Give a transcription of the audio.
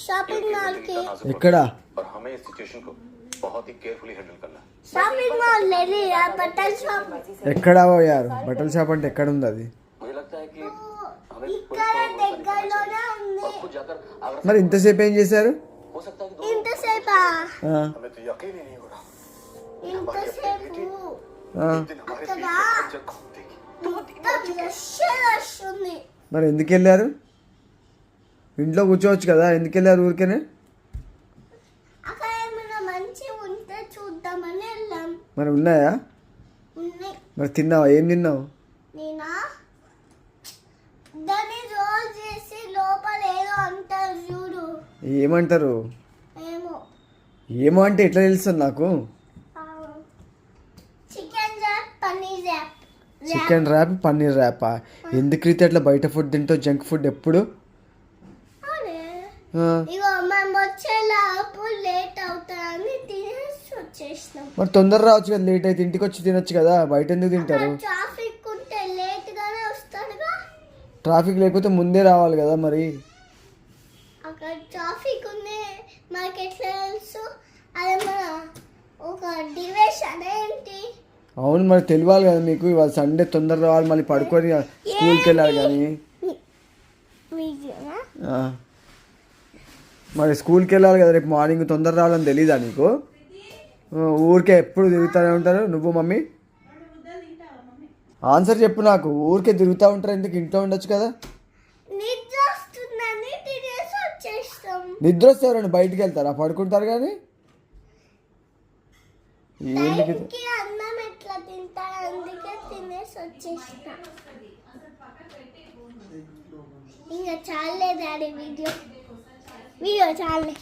Shopping mall కి ఎక్కడ और हमें इस सिचुएशन को बहुत ही केयरफुली हैंडल करना है। షాపింగ్ మాల్ వెళ్ళి ఆ బట్టల షాప్ ఎక్కడ పోయారు బట్టల షాప్ అంటే ఎక్కడ ఉంది అది मुझे लगता है कि हमें ఇక్కడ దగ్గరలోనే ఉంది खुद जाकर अगर మరి ఇంతసేపు ఏం చేశారు हो सकता है कि ఇంతసేపా ఆ, हमें तो यकीन ही नहीं हो रहा ఇంతసేపు ఆ. दिन हमारे అక్కడ जब घूमतेगी రష్ ఉంది మరి ఎందుకు వెళ్ళారు ఇంట్లో కూర్చోవచ్చు కదా ఎందుకు వెళ్ళారు ఊరికేనే అక్కడ ఏమైనా మంచి ఉంటే చూద్దామని వెళ్ళాం మరి ఉన్నాయా ఉన్నాయి మరి తిన్నావా ఏం తిన్నావు నేనా దాన్ని రోల్ చేసి లోపల ఏదో అంటారు చూడు ఏమంటారు ఏమో ఏమో అంటే ఎట్లా తెలుస్తుంది నాకు chicken wrap paneer wrap chicken wrap paneer ర్యాపా ఎందుకు రీతి అట్లా బయట ఫుడ్ తింటావు జంక్ ఫుడ్ ఎప్పుడు ఆ, ఇగో మేము వచ్చేలోపు లేట్ అవుతాయని తినేసి వచ్చేసినాం మరి తొందర రావచ్చు కదా లేట్ అయితే ఇంటికి వచ్చి తినొచ్చు కదా బయట ఎందుకు తింటారు ట్రాఫిక్ ఉంటే లేట్ గానే వస్తాడుగా ట్రాఫిక్ లేకపోతే ముందే రావాలి కదా మరి అక్కడ ట్రాఫిక్ ఉంది మనకి ఎట్లా తెలుసు అది మన ఒక డివేషన్ ఏంటి అవును మరి తెలియాలి కదా మీకు ఇవాళ సండే తొందర రావాలి మళ్ళీ పడుకొని స్కూల్కి వెళ్ళాలి కానీ వీడియోనా ఆ. మరి స్కూల్కి వెళ్ళాలి కదా రేపు మార్నింగ్ తొందర రావాలని తెలీదా నీకు ఊరికే ఎప్పుడు తిరుగుతూనే ఉంటారు నువ్వు మమ్మీ ఆన్సర్ చెప్పు నాకు ఊరికే తిరుగుతూ ఉంటారు ఎందుకు ఇంట్లో ఉండొచ్చు కదా నిద్ర వస్తుందని తినేసి వచ్చేస్తాం నిద్ర వస్తే ఎవరైనా బయటికి వెళ్తారా పడుకుంటారు కానీ ఏంటి టైంకి అన్నం ఎట్లా తింటారు అందుకే తినేసి వచ్చేస్తా ఇంకా చాలే డాడీ వీడియో చాలే